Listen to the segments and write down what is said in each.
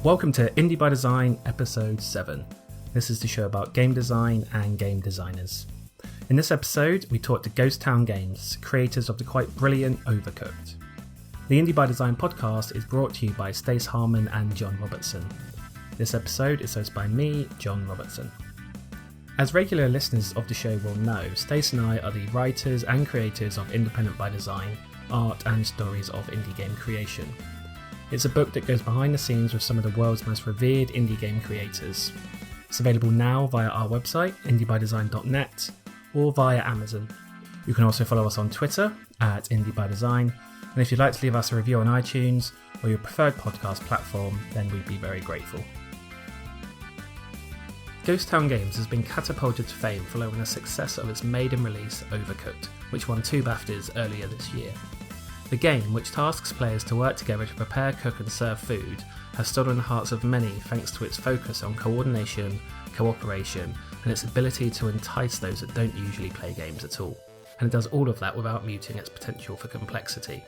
Welcome to Indie by Design episode 7. This is the show about game design and game designers. In this episode, we talk to Ghost Town Games, creators of the quite brilliant Overcooked. The Indie by Design podcast is brought to you by Stace Harmon and John Robertson. This episode is hosted by me, John Robertson. As regular listeners of the show will know, Stace and I are the writers and creators of Independent by Design, art and stories of indie game creation. It's a book that goes behind the scenes with some of the world's most revered indie game creators. It's available now via our website, indiebydesign.net, or via Amazon. You can also follow us on Twitter at indiebydesign, and if you'd like to leave us a review on iTunes or your preferred podcast platform, then we'd be very grateful. Ghost Town Games has been catapulted to fame following the success of its maiden release, Overcooked, which won 2 BAFTAs earlier this year. The game, which tasks players to work together to prepare, cook and serve food, has stood in the hearts of many thanks to its focus on coordination, cooperation, and its ability to entice those that don't usually play games at all. And it does all of that without muting its potential for complexity.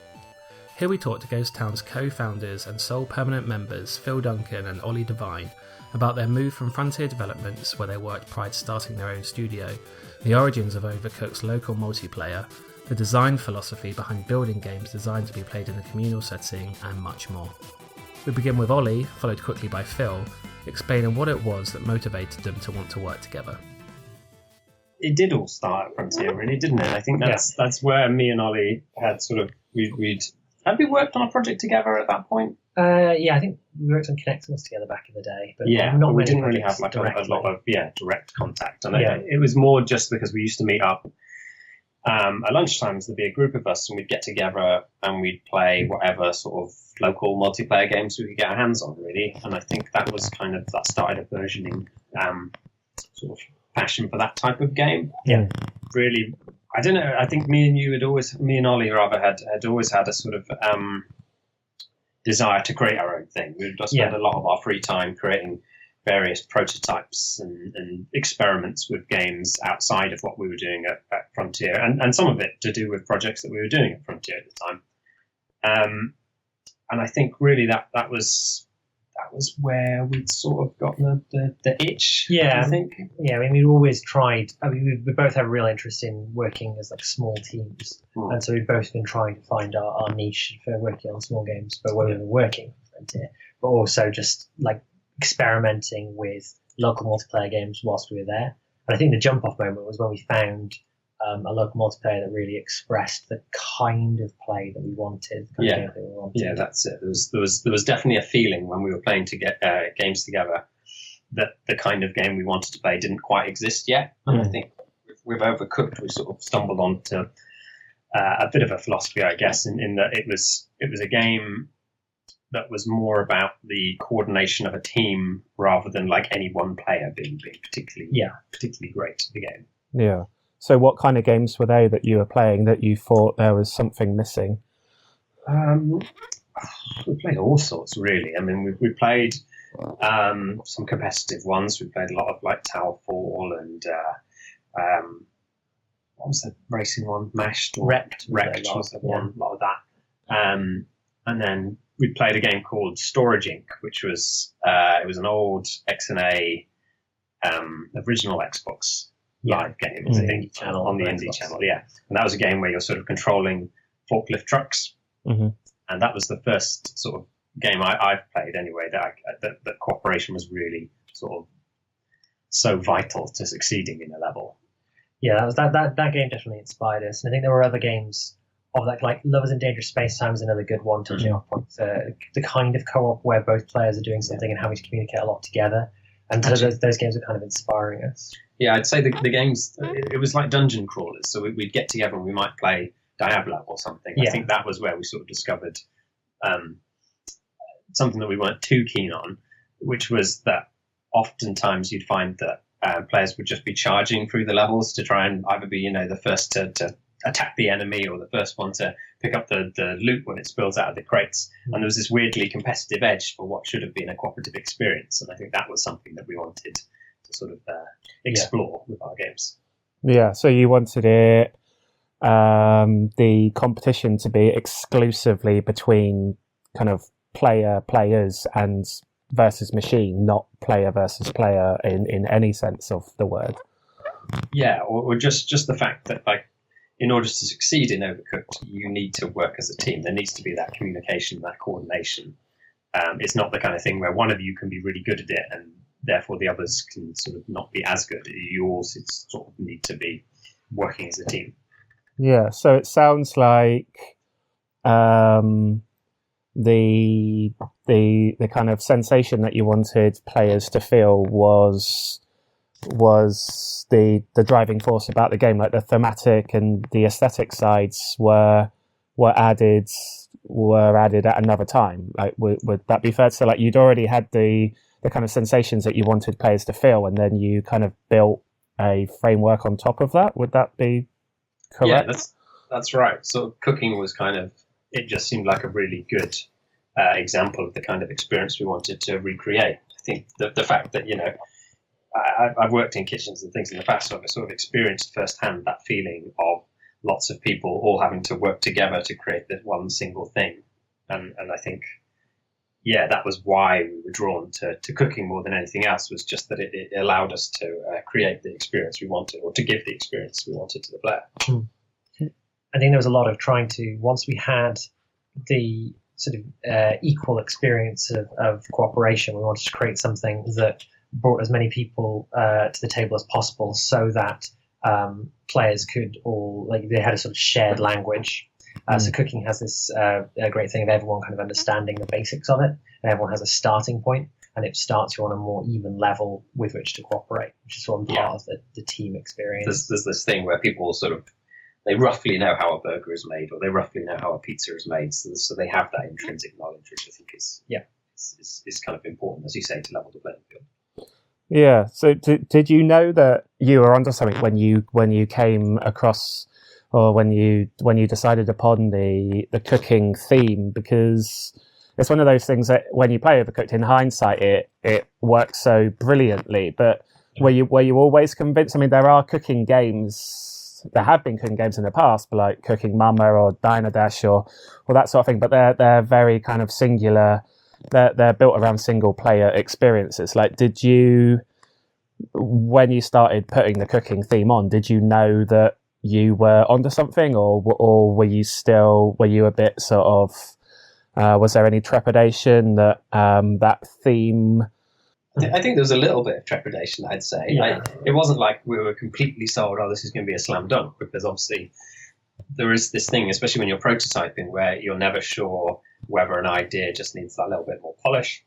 Here we talk to Ghost Town's co-founders and sole permanent members, Phil Duncan and Oli De-Vine, about their move from Frontier Developments, where they worked prior to starting their own studio, the origins of Overcooked's local multiplayer, the design philosophy behind building games designed to be played in a communal setting, and much more. We begin with Oli, followed quickly by Phil, explaining what it was that motivated them to want to work together. It did all start at Frontier, really, didn't it? I think that's where me and Oli had sort of had we worked on a project together at that point? I think we worked on Connectors together back in the day, but but we didn't really have like a lot of direct contact. And it was more just because we used to meet up at lunchtimes. There'd be a group of us, and we'd get together and we'd play whatever sort of local multiplayer games we could get our hands on, really. And I think that was that started a burgeoning sort of passion for that type of game. Yeah, really. I don't know. I think me and Oli had always had a sort of desire to create our own thing. We would spend a lot of our free time creating various prototypes and experiments with games outside of what we were doing at Frontier, and some of it to do with projects that we were doing at Frontier at the time. And I think really that was where we'd sort of gotten the itch. Yeah, I think. Yeah, I mean, we always tried. I mean, we both have a real interest in working as like small teams, and so we've both been trying to find our niche for working on small games, but when we were working at Frontier, but also just like experimenting with local multiplayer games whilst we were there. And I think the jump-off moment was when we found a local multiplayer that really expressed the kind of play that we wanted. Yeah, that's it. There was definitely a feeling when we were playing to get games together that the kind of game we wanted to play didn't quite exist yet. And I think with Overcooked, we sort of stumbled onto a bit of a philosophy, I guess, in that it was a game that was more about the coordination of a team rather than like any one player being particularly great at the game. Yeah. So what kind of games were they that you were playing that you thought there was something missing? We played all sorts, really. I mean, we played some competitive ones. We played a lot of like Towerfall and what was the racing one? Wrecked was the one. A lot of that. And then we played a game called Storage Inc., which was it was an old XNA original Xbox live game, I think, on the Indie channel. Yeah, and that was a game where you're sort of controlling forklift trucks, and that was the first sort of game I've played anyway that cooperation was really sort of so vital to succeeding in a level. Yeah, that game definitely inspired us, and I think there were other games of that, like Lovers in Dangerous Space Time is another good one, touching off points. The kind of co-op where both players are doing something and having to communicate a lot together. And so those games are kind of inspiring us. Yeah, I'd say the games, it was like dungeon crawlers. So we'd get together and we might play Diablo or something. I think that was where we sort of discovered something that we weren't too keen on, which was that oftentimes you'd find that players would just be charging through the levels to try and either be, the first to attack the enemy or the first one to pick up the loot when it spills out of the crates. And there was this weirdly competitive edge for what should have been a cooperative experience. And I think that was something that we wanted to sort of explore with our games. Yeah, so you wanted it, the competition to be exclusively between kind of players and versus machine, not player versus player in any sense of the word. Yeah, or just the fact that, like, in order to succeed in Overcooked, you need to work as a team. There needs to be that communication, that coordination. It's not the kind of thing where one of you can be really good at it and therefore the others can sort of not be as good. You all sort of need to be working as a team. Yeah, so it sounds like the kind of sensation that you wanted players to feel was the driving force about the game, like the thematic and the aesthetic sides were added at another time. Like, would that be fair to say? Like, you'd already had the kind of sensations that you wanted players to feel, and then you kind of built a framework on top of that. Would that be correct? Yeah, that's right. So cooking was kind of, it just seemed like a really good example of the kind of experience we wanted to recreate. I think the fact that, I've worked in kitchens and things in the past, so I've sort of experienced firsthand that feeling of lots of people all having to work together to create this one single thing. And I think, yeah, that was why we were drawn to cooking more than anything else, was just that it allowed us to create the experience we wanted, or to give the experience we wanted to the player. I think there was a lot of trying to, once we had the sort of equal experience of cooperation, we wanted to create something that brought as many people to the table as possible, so that players could all, like, they had a sort of shared language. So cooking has this great thing of everyone kind of understanding the basics of it, and everyone has a starting point, and it starts you on a more even level with which to cooperate, which is one part of the team experience. There's this thing where people sort of, they roughly know how a burger is made, or they roughly know how a pizza is made, so they have that intrinsic knowledge, which I think is kind of important, as you say, to level the playing field. Yeah. So did you know that you were onto something when you came across, or when you decided upon the cooking theme? Because it's one of those things that when you play Overcooked, in hindsight, it works so brilliantly. But were you always convinced? I mean, there have been cooking games in the past, like Cooking Mama or Diner Dash or that sort of thing. But they're very kind of singular. They're built around single player experiences. Like, did you, when you started putting the cooking theme on, did you know that you were onto something, or were you a bit sort of, was there any trepidation that that theme? I think there was a little bit of trepidation, I'd say. Yeah. It wasn't like we were completely sold, this is going to be a slam dunk, because obviously there is this thing, especially when you're prototyping, where you're never sure whether an idea just needs that little bit more polish,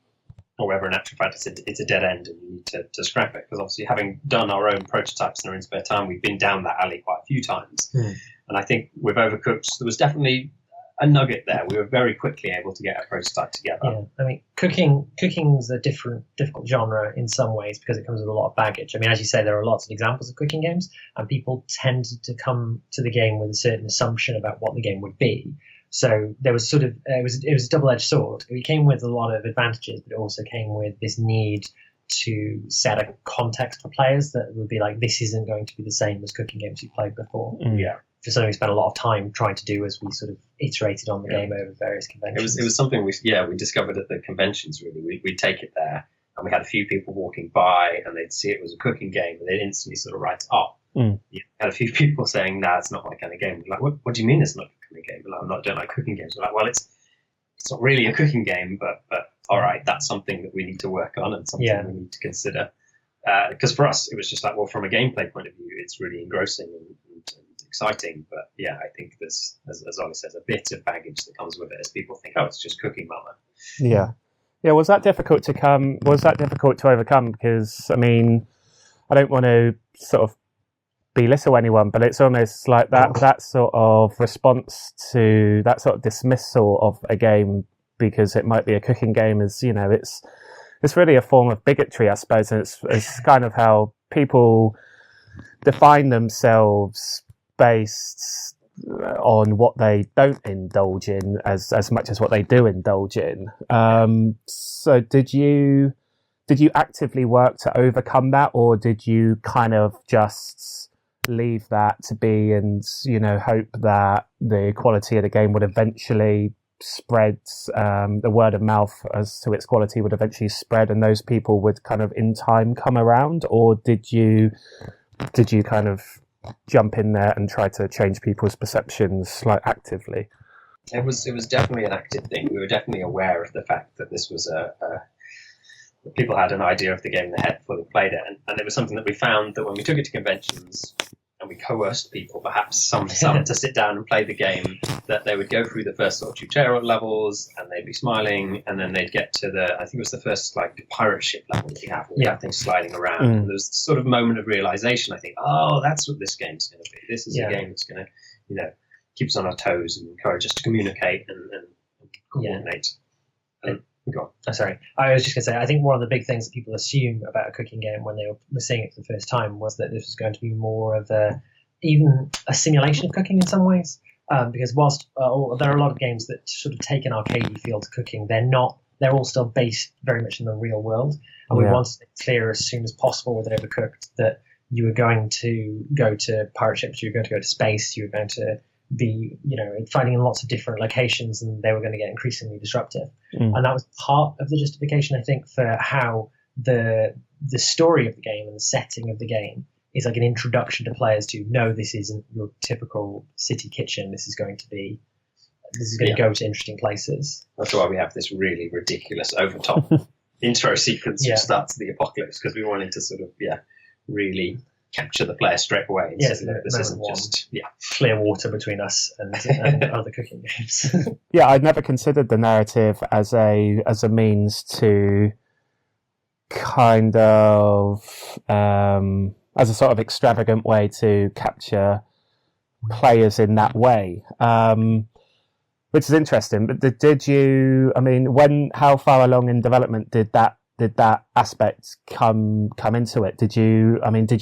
or whether in actual fact it's a dead end and you need to scrap it. Because obviously, having done our own prototypes in our own spare time, we've been down that alley quite a few times. And I think with Overcooked, there was definitely a nugget there. We were very quickly able to get a prototype together. Yeah, I mean, cooking's a difficult genre in some ways, because it comes with a lot of baggage. I mean, as you say, there are lots of examples of cooking games, and people tended to come to the game with a certain assumption about what the game would be. So there was sort of it was a double-edged sword. It came with a lot of advantages, but it also came with this need to set a context for players that would be like, this isn't going to be the same as cooking games you've played before. Yeah. Just something we spent a lot of time trying to do as we sort of iterated on the game over various conventions. It was something we discovered at the conventions, really. We'd take it there, and we had a few people walking by, and they'd see it was a cooking game, and they'd instantly sort of write it off. You had a few people saying, "Nah, it's not my kind of game." We're like, what do you mean it's not a kind of game? We're like, I don't like cooking games. We're like, well, it's not really a cooking game, but all right, that's something that we need to work on and something we need to consider. Because for us, it was just like, well, from a gameplay point of view, it's really engrossing and exciting. But yeah, I think there's, as Ollie says, a bit of baggage that comes with it, as people think, oh, it's just Cooking Mama. Yeah. Was that difficult to overcome? Because, I mean, I don't want to sort of belittle anyone, but it's almost like that sort of response to that sort of dismissal of a game because it might be a cooking game is, it's really a form of bigotry, I suppose, and it's kind of how people define themselves based on what they don't indulge in as much as what they do indulge in. So did you actively work to overcome that, or did you kind of just leave that to be and hope that the quality of the game would eventually spread, the word of mouth as to its quality would eventually spread, and those people would kind of in time come around, or did you kind of jump in there and try to change people's perceptions like actively? It was definitely an active thing. We were definitely aware of the fact that this was that people had an idea of the game in their head before they played it, and it was something that we found that when we took it to conventions and we coerced people, perhaps some to sit down and play the game, that they would go through the first sort of tutorial levels and they'd be smiling, and then they'd get to I think it was the first like pirate ship level that you have, where you have things sliding around. And there was this sort of moment of realization, I think, oh, that's what this game's going to be. This is a game that's going to, keep us on our toes and encourage us to communicate and coordinate. Sorry, I was just going to say, I think one of the big things that people assume about a cooking game when they were seeing it for the first time was that this was going to be more of even a simulation of cooking in some ways. Because whilst there are a lot of games that sort of take an arcadey feel to cooking, they're all still based very much in the real world. And we wanted it clear as soon as possible with Overcooked that you were going to go to pirate ships, you were going to go to space, you were going to be, fighting in lots of different locations, and they were going to get increasingly disruptive. And that was part of the justification, I think, for how the story of the game and the setting of the game is like an introduction to players to know this isn't your typical city kitchen. This is going to go to interesting places. That's why we have this really ridiculous overtop intro sequence which starts the apocalypse, because we wanted to sort of really capture the player straight away. Yes, so this isn't just clear water between us and other cooking games. Yeah, I'd never considered the narrative as a means to kind of as a sort of extravagant way to capture players in that way, which is interesting. But did you? I mean, how far along in development did that aspect come into it? Did you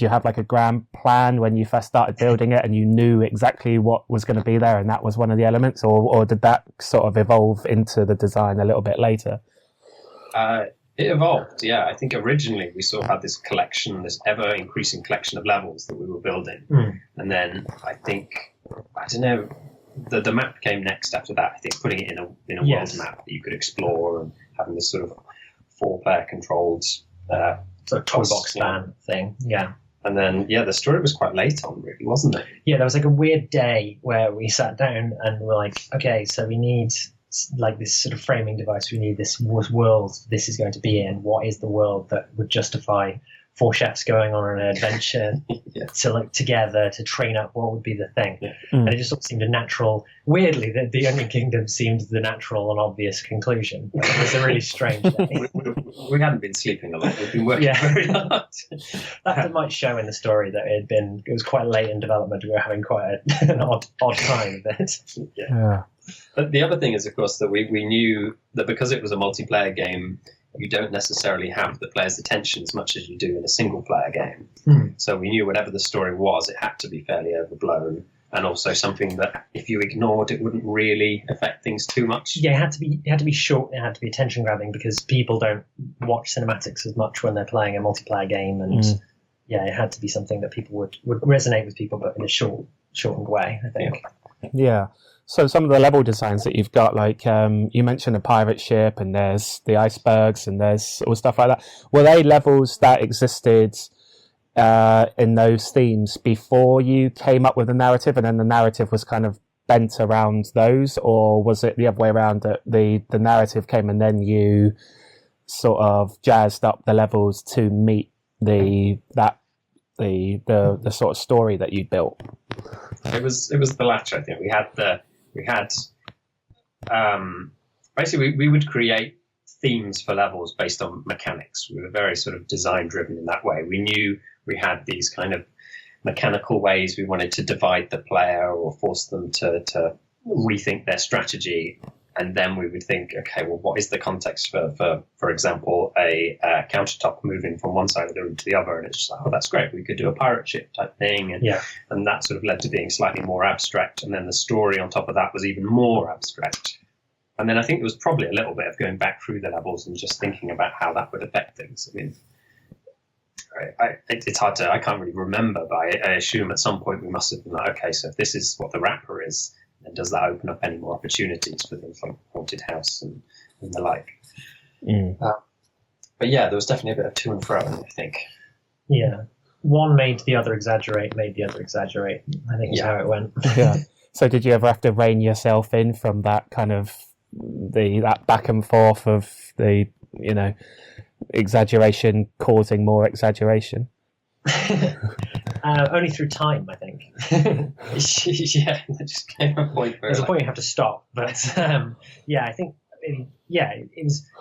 have like a grand plan when you first started building it and you knew exactly what was going to be there and that was one of the elements, or did that sort of evolve into the design a little bit later? It evolved, yeah. I think originally we sort of had this collection, this ever increasing collection of levels that we were building. And then I don't know, the map came next after that. I think putting it in a world map that you could explore and having this sort of 4-player controlled sort of toolbox fan thing. Yeah. And then the story was quite late on, really, wasn't it? Yeah, there was like a weird day where we sat down and we're like, okay, so we need like this sort of framing device. We need this world this is going to be in. What is the world that would justify 4 chefs going on an adventure to like together to train up? What would be the thing? And it just sort of seemed a natural. Weirdly, the Onion Kingdom seemed the natural and obvious conclusion. It was a really strange day. We hadn't been sleeping a lot. We've been working very hard. That might show in the story that it was quite late in development. We were having quite an odd time with it. But the other thing is, of course, that we knew that because it was a multiplayer game, you don't necessarily have the player's attention as much as you do in a single-player game. So we knew whatever the story was, it had to be fairly overblown, and also something that if you ignored, it wouldn't really affect things too much. Yeah, it had to be short. It had to be attention-grabbing, because people don't watch cinematics as much when they're playing a multiplayer game, and it had to be something that people would resonate with people, but in a shortened way, I think. Yeah. So some of the level designs that you've got, like you mentioned a pirate ship, and there's the icebergs, and there's all stuff like that. Were they levels that existed in those themes before you came up with the narrative, and then the narrative was kind of bent around those, or was it the other way around, that the narrative came and then you sort of jazzed up the levels to meet the sort of story that you built? It was the latter, I think. We had basically we would create themes for levels based on mechanics. We were very sort of design driven in that way. We knew we had these kind of mechanical ways we wanted to divide the player or force them to rethink their strategy. And then we would think, okay, well, what is the context for example, a countertop moving from one side of the room to the other? And it's just like, oh, that's great. We could do a pirate ship type thing. And that sort of led to being slightly more abstract. And then the story on top of that was even more abstract. And then I think there was probably a little bit of going back through the levels and just thinking about how that would affect things. I mean, it's hard to, I can't really remember, but I assume at some point we must have been like, okay, so if this is what the wrapper is, And does that open up any more opportunities for things like haunted house and the like? But yeah, there was definitely a bit of to and fro, I think. Yeah. One made the other exaggerate, I think is how it went. Yeah. So did you ever have to rein yourself in from that kind of that back and forth of the, exaggeration causing more exaggeration? Only through time, I think. Yeah, there just came a point where there's a point you have to stop. But I think it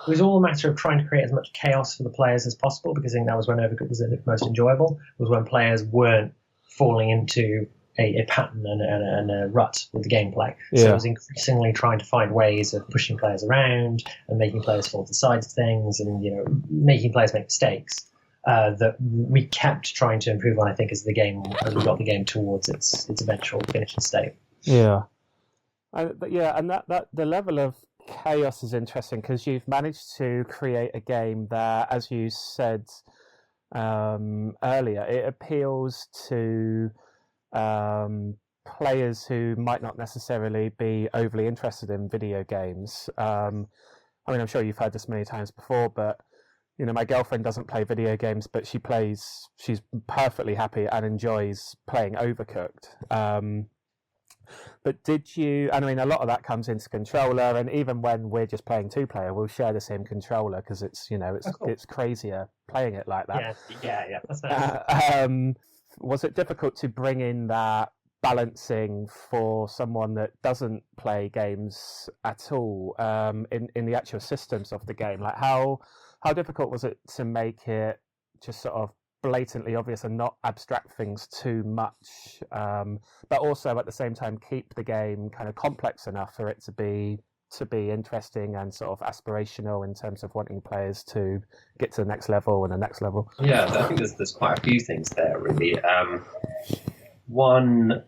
was all a matter of trying to create as much chaos for the players as possible, because I think that was when Overcooked was the most enjoyable, was when players weren't falling into a pattern and a rut with the gameplay. So it was increasingly trying to find ways of pushing players around and making players fall to the sides of things, and making players make mistakes. That we kept trying to improve on, I think, as we got the game towards its eventual finishing state. Yeah, and that the level of chaos is interesting, because you've managed to create a game that, as you said earlier, it appeals to players who might not necessarily be overly interested in video games. I'm sure you've heard this many times before, but my girlfriend doesn't play video games, but she's perfectly happy and enjoys playing Overcooked. But did you, a lot of that comes into controller, and even when we're just playing 2-player, we'll share the same controller, because it's, it's crazier playing it like that. Yeah. That's nice. Was it difficult to bring in that balancing for someone that doesn't play games at all, in the actual systems of the game? Like how difficult was it to make it just sort of blatantly obvious and not abstract things too much, but also at the same time keep the game kind of complex enough for it to be interesting and sort of aspirational in terms of wanting players to get to the next level and the next level? Yeah, I think there's quite a few things there, really. One,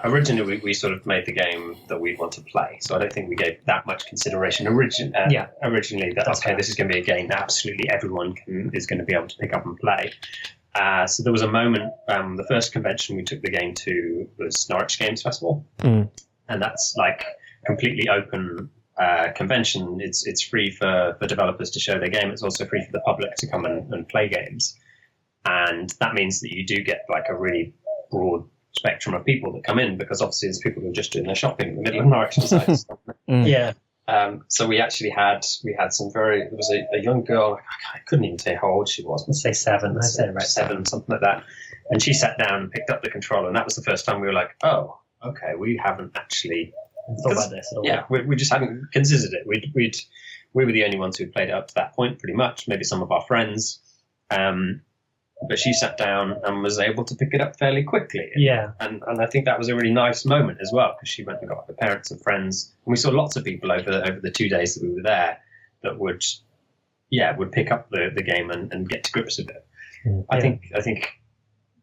originally we sort of made the game that we want to play, so I don't think we gave that much consideration originally that this is going to be a game that absolutely everyone is going to be able to pick up and play. So there was a moment, the first convention we took the game to was Norwich Games Festival, and that's like completely open convention. It's free for developers to show their game. It's also free for the public to come and play games, and that means that you do get like a really broad spectrum of people that come in, because obviously there's people who are just doing their shopping in the middle of Norwich. So we actually had some there was a young girl, I couldn't even say how old she was. Let's say 7. I'd say about 7, something like that. And she sat down and picked up the controller, and that was the first time we were like, oh, okay, we haven't actually thought about this at all. Yeah, we just hadn't considered it. We were the only ones who played it up to that point, pretty much. Maybe some of our friends. But she sat down and was able to pick it up fairly quickly. Yeah. And I think that was a really nice moment as well, because she went and got her parents and friends. And we saw lots of people over the 2 days that we were there that would pick up the game and get to grips with it. I think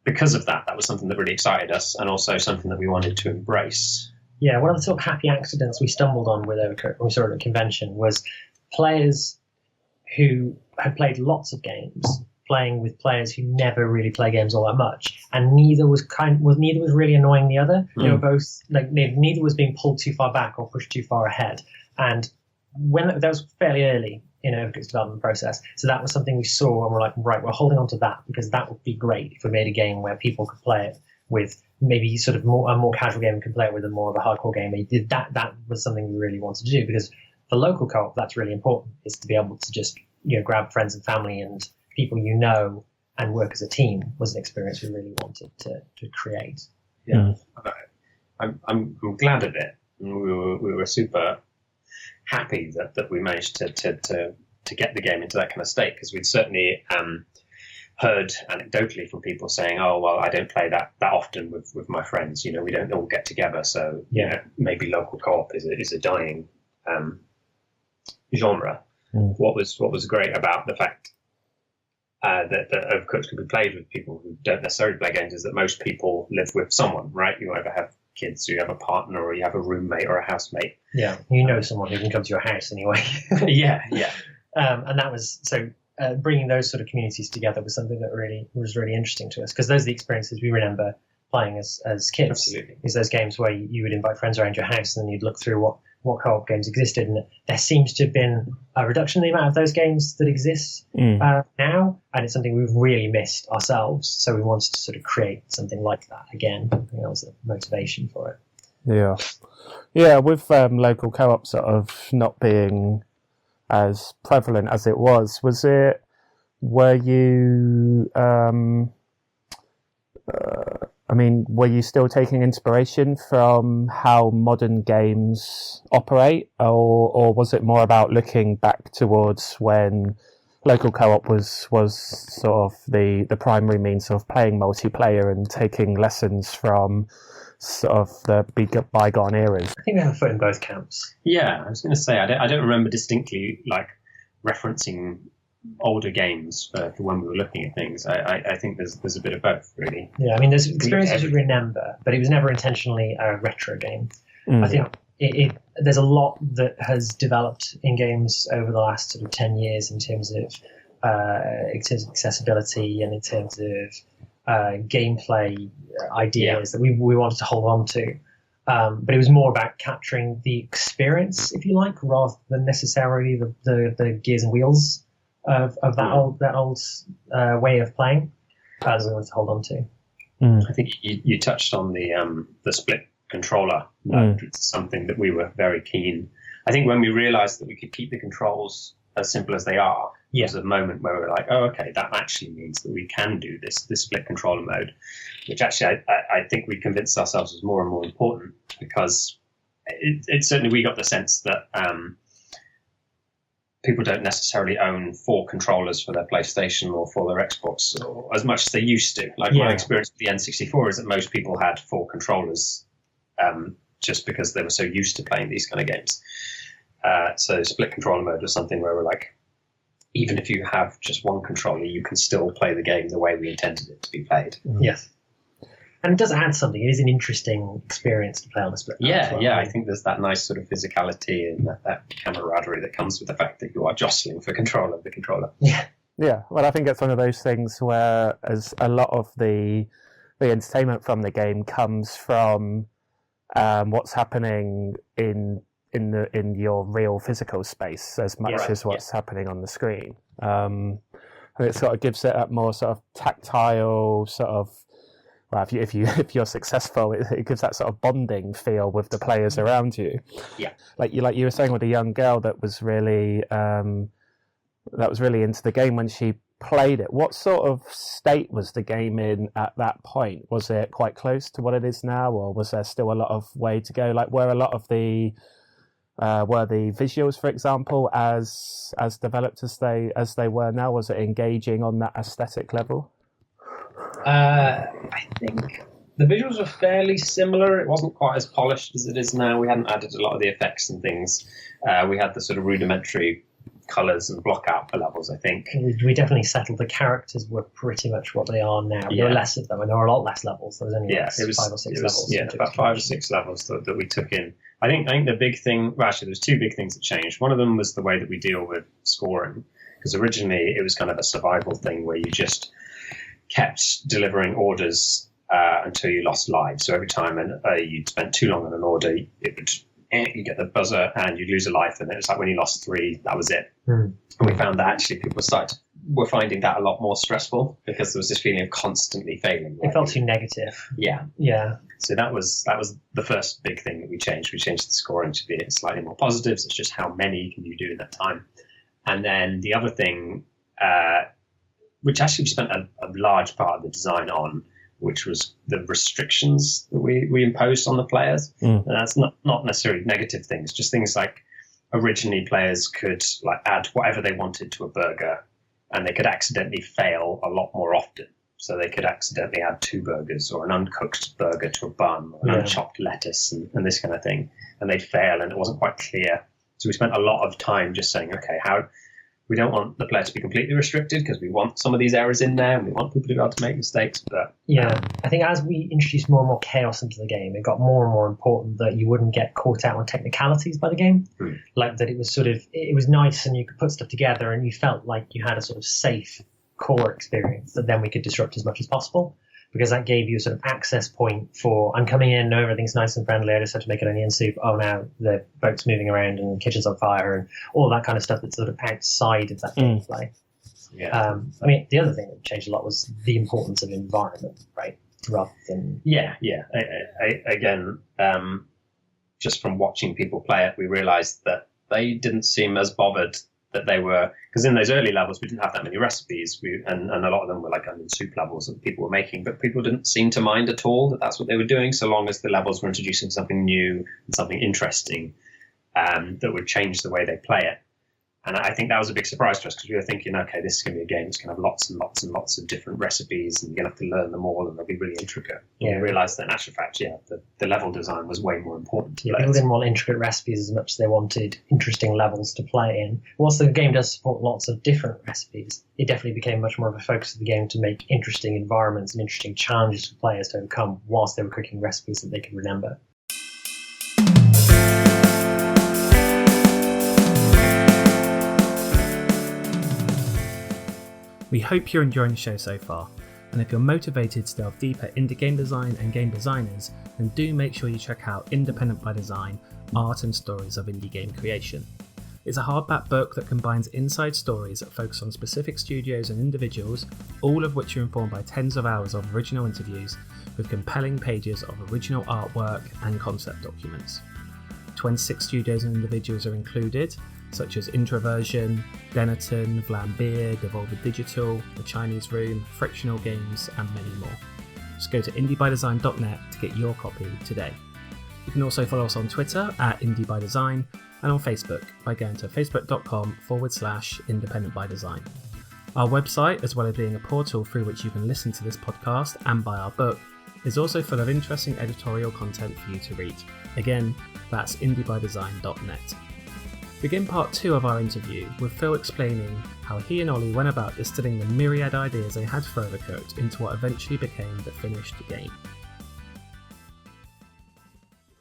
because of that was something that really excited us, and also something that we wanted to embrace. Yeah, one of the sort of happy accidents we stumbled on with Overcooked when we saw it at convention was players who had played lots of games playing with players who never really play games all that much, and neither was really annoying the other. They were both like neither was being pulled too far back or pushed too far ahead. And when that was fairly early in Overcooked's development process, so that was something we saw and we're like, right, we're holding on to that, because that would be great if we made a game where people could play it with maybe sort of a more casual game and can play it with a more of a hardcore game. That was something we really wanted to do, because for local co-op, that's really important, is to be able to just grab friends and family and people and work as a team was an experience we really wanted to create. Yeah, I'm glad of it. We were super happy that we managed to get the game into that kind of state, because we'd certainly heard anecdotally from people saying, oh, well, I don't play that often with my friends. We don't all get together, so maybe local co-op is a dying genre. What was great about the fact that Overcooked could be played with people who don't necessarily play games is that most people live with someone, right? You either have kids, or you have a partner, or you have a roommate or a housemate. Yeah, someone who can come to your house anyway. Yeah. And that was so. Bringing those sort of communities together was something that was really interesting to us, because those are the experiences we remember playing as kids. Absolutely. Is those games where you would invite friends around your house and then you'd look through what co-op games existed, and there seems to have been a reduction in the amount of those games that exist now, and it's something we've really missed ourselves. So we wanted to sort of create something like that again. I think that was the motivation for it. Yeah, with local co-op sort of not being as prevalent as it was it? Were you? Were you still taking inspiration from how modern games operate, or was it more about looking back towards when local co-op was sort of the primary means of playing multiplayer and taking lessons from sort of the bygone eras? I think we have a foot in both camps. Yeah, I was going to say I don't remember distinctly like referencing older games for when we were looking at things. I think there's a bit of both, really. Yeah, I mean, there's experiences you remember, but it was never intentionally a retro game. I think there's a lot that has developed in games over the last sort of 10 years in terms of accessibility and in terms of gameplay ideas that we wanted to hold on to. But it was more about capturing the experience, if you like, rather than necessarily the gears and wheels of that old way of playing. As we wanted to hold on to. I think you touched on the split controller mode, which is something that we were very keen. I think when we realised that we could keep the controls as simple as they are, there was a moment where we were like, oh, okay, that actually means that we can do this split controller mode, which actually I think we convinced ourselves was more and more important, because it certainly we got the sense that people don't necessarily own 4 controllers for their PlayStation or for their Xbox or as much as they used to. Like my experience with the N64 is that most people had 4 controllers just because they were so used to playing these kind of games. So split controller mode was something where we're like, even if you have just one controller, you can still play the game the way we intended it to be played. Yes. And it does add something. It is an interesting experience to play on a split. I think there's that nice sort of physicality and that camaraderie that comes with the fact that you are jostling for control of the controller. Yeah. Well, I think it's one of those things where, as a lot of the entertainment from the game comes from what's happening in your real physical space as much as what's happening on the screen. And it sort of gives it a more sort of tactile sort of. Well, if you're successful, it gives that sort of bonding feel with the players around you. Yeah, like you were saying with a young girl that was really into the game when she played it. What sort of state was the game in at that point? Was it quite close to what it is now, or was there still a lot of way to go? Like, were a lot of the visuals, for example, as developed as they were now? Was it engaging on that aesthetic level? I think the visuals were fairly similar. It wasn't quite as polished as it is now. We hadn't added a lot of the effects and things. We had the sort of rudimentary colours and block out for levels, I think. We definitely settled. The characters were pretty much what they are now. There were less of them, and there were a lot less levels. There was only 5 or 6 levels. Yeah, about 5 or 6 levels that we took in. I think the big thing, well, actually, there's 2 big things that changed. One of them was the way that we deal with scoring, because originally it was kind of a survival thing where you just kept delivering orders until you lost lives. So every time you'd spent too long on an order, you get the buzzer and you'd lose a life, and it was like when you lost 3, that was it. And we found that actually people were finding that a lot more stressful, because there was this feeling of constantly failing. It felt too negative. Yeah. So that was the first big thing that we changed. We changed the scoring to be slightly more positive. So it's just how many can you do in that time. And then the other thing, which actually we spent a large part of the design on, which was the restrictions that we imposed on the players. And that's not necessarily negative things, just things like originally players could like add whatever they wanted to a burger, and they could accidentally fail a lot more often. So they could accidentally add 2 burgers or an uncooked burger to a bun, or an unchopped lettuce and this kind of thing, and they'd fail and it wasn't quite clear. So we spent a lot of time just saying, okay, we don't want the player to be completely restricted, because we want some of these errors in there and we want people to be able to make mistakes. But I think as we introduced more and more chaos into the game, it got more and more important that you wouldn't get caught out on technicalities by the game. Like that it was nice and you could put stuff together and you felt like you had a sort of safe core experience that then we could disrupt as much as possible. because that gave you a sort of access point for, I'm coming in, no, everything's nice and friendly, I just have to make an onion soup. Oh, now the boat's moving around and the kitchen's on fire and all that kind of stuff that's sort of outside of that gameplay. Yeah. I mean, the other thing that changed a lot was the importance of environment, right? Rather than... Yeah. Again, just from watching people play it, we realized that they didn't seem as bothered that they were, because in those early levels we didn't have that many recipes, and a lot of them were like onion soup levels that people were making, but people didn't seem to mind at all that that's what they were doing, so long as the levels were introducing something new and something interesting that would change the way they play it. And I think that was a big surprise to us, because we were thinking, okay, this is going to be a game that's going to have lots and lots and lots of different recipes, and you're going to have to learn them all, and they'll be really intricate. And we realised that in actual fact, the level design was way more important. People didn't want intricate recipes as much as they wanted interesting levels to play in. Whilst the game does support lots of different recipes, it definitely became much more of a focus of the game to make interesting environments and interesting challenges for players to overcome whilst they were cooking recipes that they could remember. We hope you're enjoying the show so far, and if you're motivated to delve deeper into game design and game designers, then do make sure you check out Independent by Design, Art and Stories of Indie Game Creation. It's a hardback book that combines inside stories that focus on specific studios and individuals, all of which are informed by tens of hours of original interviews with compelling pages of original artwork and concept documents. 26 studios and individuals are included, such as Introversion, Dennerton, Vlambeer, Devolver Digital, The Chinese Room, Frictional Games, and many more. Just go to indiebydesign.net to get your copy today. You can also follow us on Twitter at indiebydesign and on Facebook by going to facebook.com/independentbydesign. Our website, as well as being a portal through which you can listen to this podcast and buy our book, is also full of interesting editorial content for you to read. Again, that's indiebydesign.net. Begin part 2 of our interview with Phil explaining how he and Ollie went about distilling the myriad ideas they had for Overcooked into what eventually became the finished game.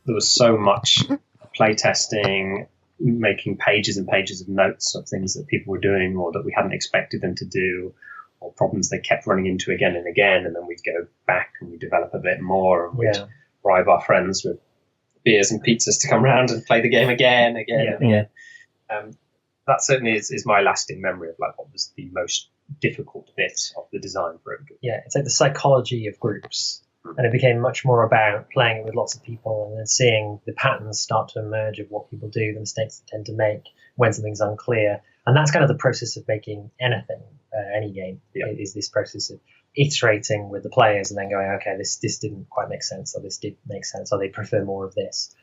There was so much playtesting, making pages and pages of notes of things that people were doing or that we hadn't expected them to do, or problems they kept running into again and again, and then we'd go back and we'd develop a bit more, and we'd bribe our friends with beers and pizzas to come round and play the game again. That certainly is my lasting memory of like what was the most difficult bit of the design for it. Yeah, it's like the psychology of groups, and it became much more about playing it with lots of people and then seeing the patterns start to emerge of what people do, the mistakes they tend to make when something's unclear, and that's kind of the process of making anything, any game. Is this process of iterating with the players and then going, okay, this didn't quite make sense, or this did make sense, or they prefer more of this.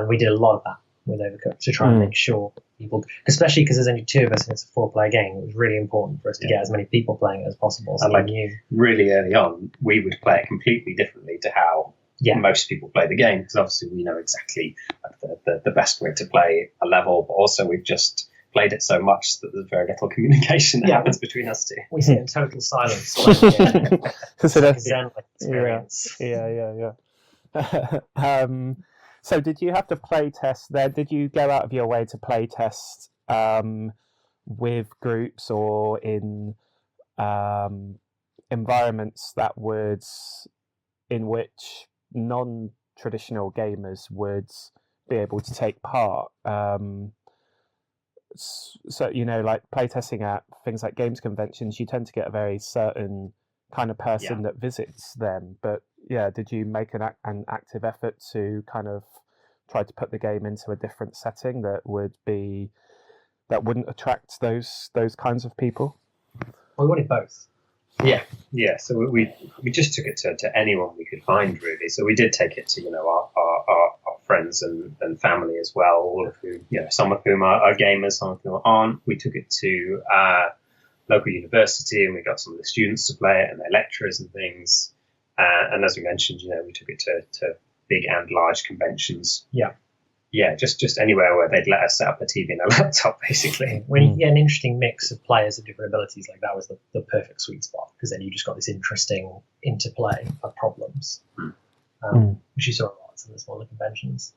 We did a lot of that with Overcooked to try and make sure people, especially because there's only 2 of us and it's a 4-player game, it was really important for us to get as many people playing it as possible. So like really early on, we would play it completely differently to how most people play the game, because obviously we know exactly the best way to play a level, but also we've just played it so much that there's very little communication that happens between us two. We sit in total silence. Experience. So did you have to play test there? Did you go out of your way to play test with groups or in environments in which non-traditional gamers would be able to take part? So, like playtesting at things like games conventions, you tend to get a very certain kind of person that visits them. But did you make an active effort to kind of try to put the game into a different setting that wouldn't attract those kinds of people? We wanted both. Yeah. So we just took it to anyone we could find, really. So we did take it to our friends and family as well, all of whom, some of whom are gamers, some of whom aren't. We took it to local university, and we got some of the students to play it and their lecturers and things. And as we mentioned, we took it to big and large conventions. Just anywhere where they'd let us set up a TV and a laptop, basically. When you get an interesting mix of players of different abilities, like that was the perfect sweet spot, because then you just got this interesting interplay of problems, which you saw a lot in the smaller conventions.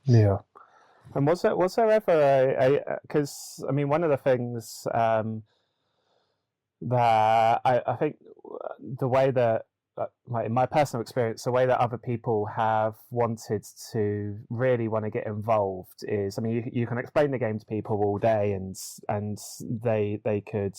Yeah. And was there ever because I mean, one of the things that I think the way that like in my personal experience, the way that other people have wanted to really want to get involved is, I mean, you can explain the game to people all day, and they could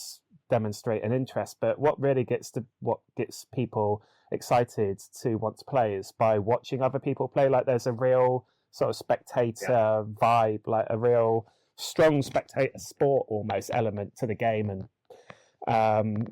demonstrate an interest, but what gets people excited to want to play is by watching other people play. Like there's a real sort of spectator vibe, like a real strong spectator sport almost element to the game. And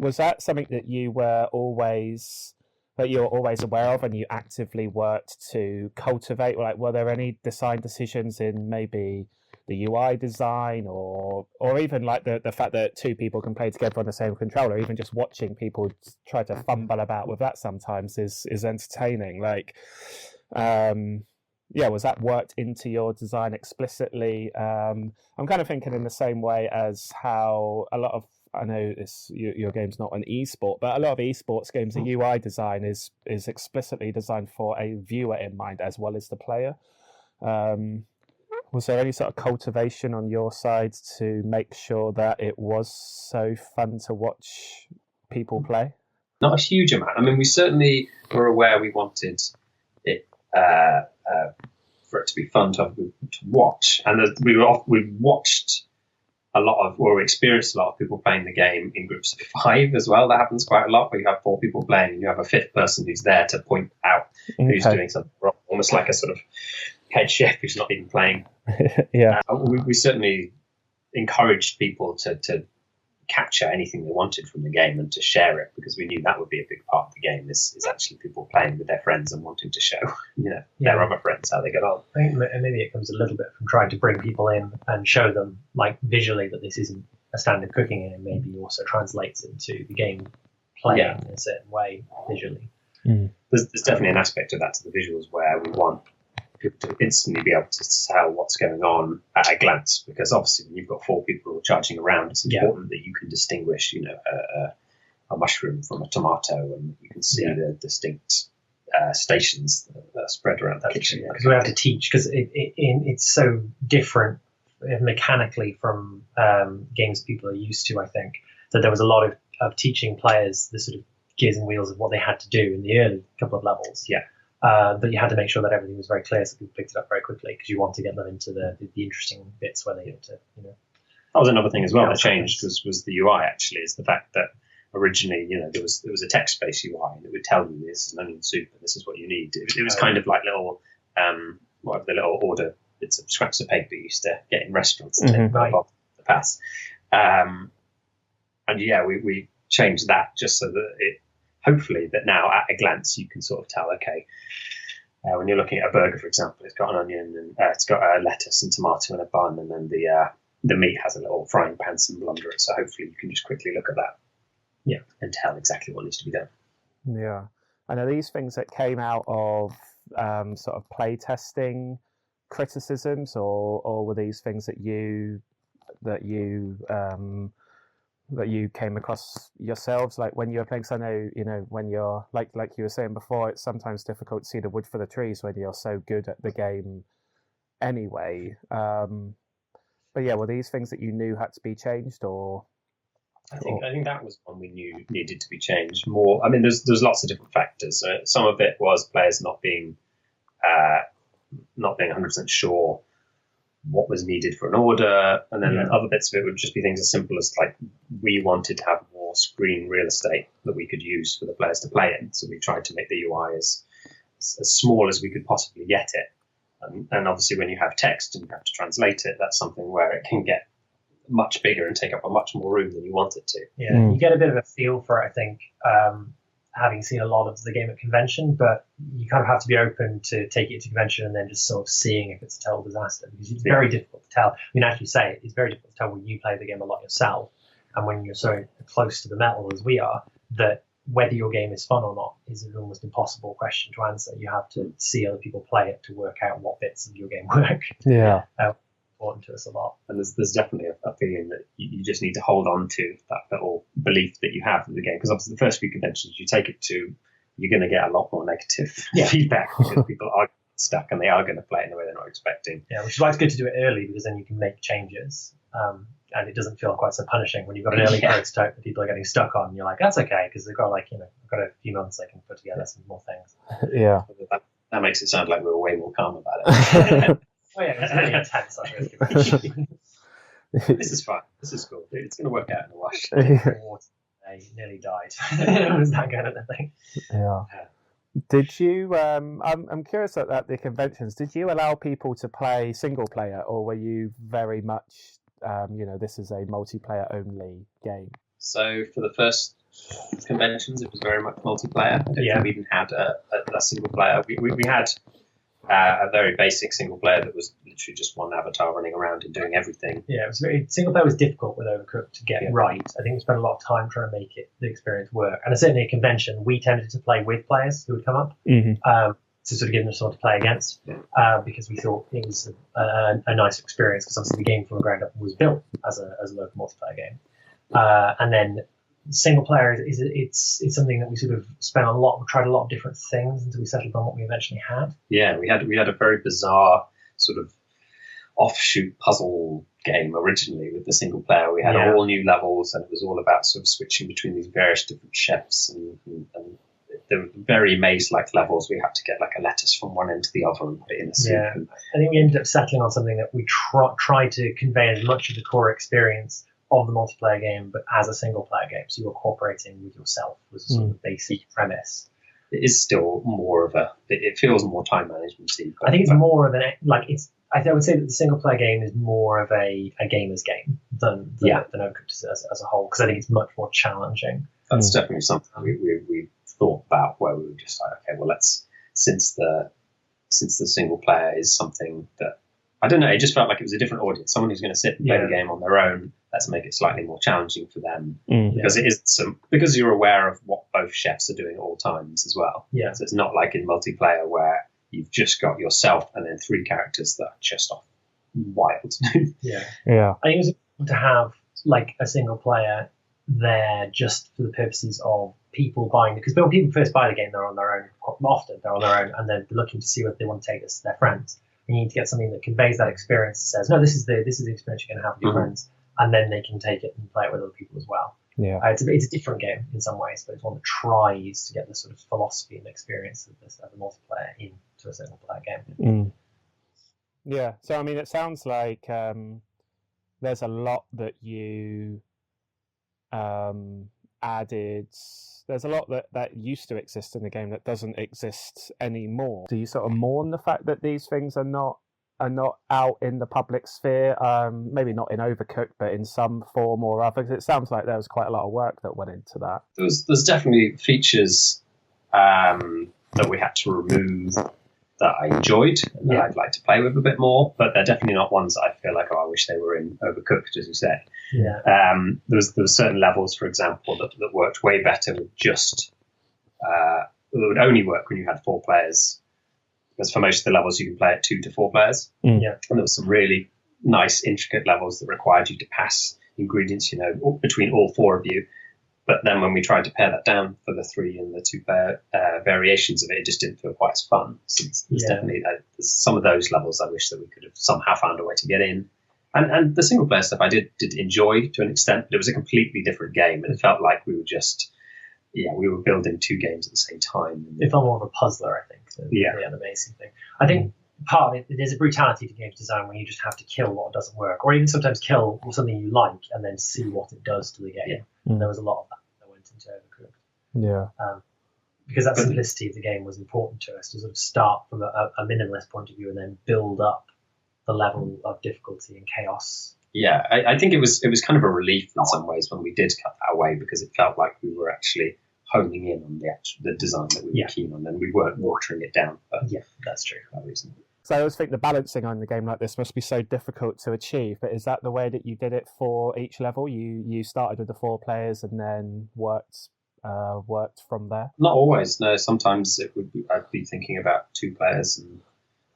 was that something that you were always aware of and you actively worked to cultivate? Like, were there any design decisions in maybe the UI design or even like the fact that two people can play together on the same controller? Even just watching people try to fumble about with that sometimes is entertaining. Like, was that worked into your design explicitly? I'm kind of thinking in the same way as how a lot of, I know your game's not an esport, but a lot of esports games, the UI design is explicitly designed for a viewer in mind as well as the player. Was there any sort of cultivation on your side to make sure that it was so fun to watch people play? Not a huge amount. I mean, we certainly were aware we wanted it for it to be fun to watch, and we watched a lot of, or we experienced a lot of people playing the game in groups of 5 as well. That happens quite a lot, where you have 4 people playing and you have a 5th person who's there to point out who's doing something wrong, almost like a sort of head chef who's not even playing. We certainly encouraged people to capture anything they wanted from the game and to share it, because we knew that would be a big part of the game is actually people playing with their friends and wanting to show their other friends how they get on. I think maybe it comes a little bit from trying to bring people in and show them like visually that this isn't a standard cooking game, and maybe also translates into the game playing in a certain way visually. There's definitely an aspect of that to the visuals where we want people to instantly be able to tell what's going on at a glance, because obviously when you've got 4 people charging around, it's important that you can distinguish, a mushroom from a tomato, and you can see the distinct stations that are spread around the kitchen. Because we have to teach, because it's so different mechanically from games people are used to. I think that there was a lot of teaching players the sort of gears and wheels of what they had to do in the early couple of levels. But you had to make sure that everything was very clear so people picked it up very quickly, because you want to get them into the interesting bits where they get to, That was another thing as well that changed was the UI, actually, is the fact that originally, there was a text-based UI and it would tell you this is an onion soup and this is what you need. It was kind of like little, the little order bits of scraps of paper you used to get in restaurants and to pass. We changed that just so that it, hopefully that now at a glance you can sort of tell, okay, when you're looking at a burger, for example, it's got an onion and it's got a lettuce and tomato and a bun, and then the meat has a little frying pan symbol under it. So hopefully you can just quickly look at that, and tell exactly what needs to be done. Yeah, and are these things that came out of sort of play testing criticisms, or were these things that you came across yourselves, like when you were playing? Because I know, when you're like you were saying before, it's sometimes difficult to see the wood for the trees when you're so good at the game anyway. But were these things that you knew had to be changed, or? I think that was one we knew needed to be changed more. I mean, there's lots of different factors. Some of it was players not being 100% sure what was needed for an order, and then other bits of it would just be things as simple as like we wanted to have more screen real estate that we could use for the players to play in, so we tried to make the UI as small as we could possibly get it. And obviously when you have text and you have to translate it, that's something where it can get much bigger and take up a much more room than you want it to. You get a bit of a feel for it, I think, having seen a lot of the game at convention, but you kind of have to be open to take it to convention and then just sort of seeing if it's a total disaster, because it's very difficult to tell. I mean, as you say, it's very difficult to tell when you play the game a lot yourself and when you're so close to the metal as we are, that whether your game is fun or not is an almost impossible question to answer. You have to see other people play it to work out what bits of your game work. Important to us a lot. And there's definitely a feeling that you just need to hold on to that little belief that you have in the game, because obviously the first few conventions you take it to, you're going to get a lot more negative feedback, because people are stuck and they are going to play in the way they're not expecting. Which is why it's good to do it early, because then you can make changes and it doesn't feel quite so punishing when you've got an early prototype that people are getting stuck on. And you're like, that's okay, because they've got got a few months they can put together some more things. Yeah. That makes it sound like we were way more calm about it. Oh yeah, it's really intense. This is fun. This is cool. It's going to work out in the wash. I nearly died. It was that kind of thing. Yeah. Did you? I'm curious at the conventions. Did you allow people to play single player, or were you very much, this is a multiplayer only game? So for the first conventions, it was very much multiplayer. I don't think we even had a single player. We had a very basic single player that was literally just one avatar running around and doing everything. Yeah, it was single player was difficult with Overcooked to get right. I think we spent a lot of time trying to make the experience work. And certainly at convention, we tended to play with players who would come up to sort of give them someone to play against because we thought it was a nice experience because obviously the game from the ground up was built as a local multiplayer game. And then single player it's something that we sort of tried a lot of different things until we settled on what we eventually had. Yeah, we had a very bizarre sort of offshoot puzzle game originally with the single player. We had all new levels, and it was all about sort of switching between these various different chefs, and the very maze-like levels. We had to get like a lettuce from one end to the other and put it in a soup. Yeah, I think we ended up settling on something that we tried to convey as much of the core experience of the multiplayer game, but as a single player game. So you're cooperating with yourself was a sort of basic premise. It is still more of it feels more time management-y. I think it's more of I would say that the single player game is more of a gamer's game than Overcooked as a whole, because I think it's much more challenging. That's definitely something we thought about, where we were just like, okay, well, since the single player is something that, I don't know, it just felt like it was a different audience, someone who's going to sit and play the game on their own. Let's make it slightly more challenging for them because you're aware of what both chefs are doing at all times as well. Yeah. So it's not like in multiplayer where you've just got yourself and then three characters that are just off wild. Yeah. Yeah. I think it was important to have like a single player there just for the purposes of people buying, because when people first buy the game, they're on their own. Often they're on their own, and they're looking to see whether they want to take this to their friends. You need to get something that conveys that experience, says, no, this is the experience you're going to have with your friends, and then they can take it and play it with other people as well. Yeah, it's a different game in some ways, but it's one that tries to get the sort of philosophy and experience of this as a multiplayer into a single player game. Yeah, so I mean, it sounds like there's a lot that you added. There's a lot that used to exist in the game that doesn't exist anymore. Do you sort of mourn the fact that these things are not out in the public sphere? Maybe not in Overcooked, but in some form or other. It sounds like there was quite a lot of work that went into that. There's definitely features that we had to remove that I enjoyed and that I'd like to play with a bit more, but they're definitely not ones that I feel like, I wish they were in Overcooked, as you said. Yeah. There was certain levels, for example, that worked way better with just that would only work when you had 4 players. Because for most of the levels, you can play at 2 to 4 players. Yeah. And there was some really nice, intricate levels that required you to pass ingredients, between all 4 of you. But then when we tried to pare that down for the 3 and the 2 player variations of it, it just didn't feel quite as fun. So there's definitely there's some of those levels I wish that we could have somehow found a way to get in. And the single player stuff I did enjoy to an extent, but it was a completely different game, and it felt like we were just we were building 2 games at the same time. It felt more of a puzzler, I think, than the animation thing. I think part of it, there's a brutality to games design when you just have to kill what doesn't work, or even sometimes kill something you like and then see what it does to the game. And there was a lot of that went into Overcooked. Yeah. Because that simplicity of the game was important to us, to sort of start from a minimalist point of view and then build up the level of difficulty and chaos. Yeah, I think it was kind of a relief in some ways when we did cut that away, because it felt like we were actually honing in on the design that we were keen on, and we weren't watering it down. Yeah, that's true. For that reason. So I always think the balancing on the game like this must be so difficult to achieve, but is that the way that you did it for each level? You started with the 4 players and then worked from there? Not always, no. Sometimes I'd be thinking about 2 players, and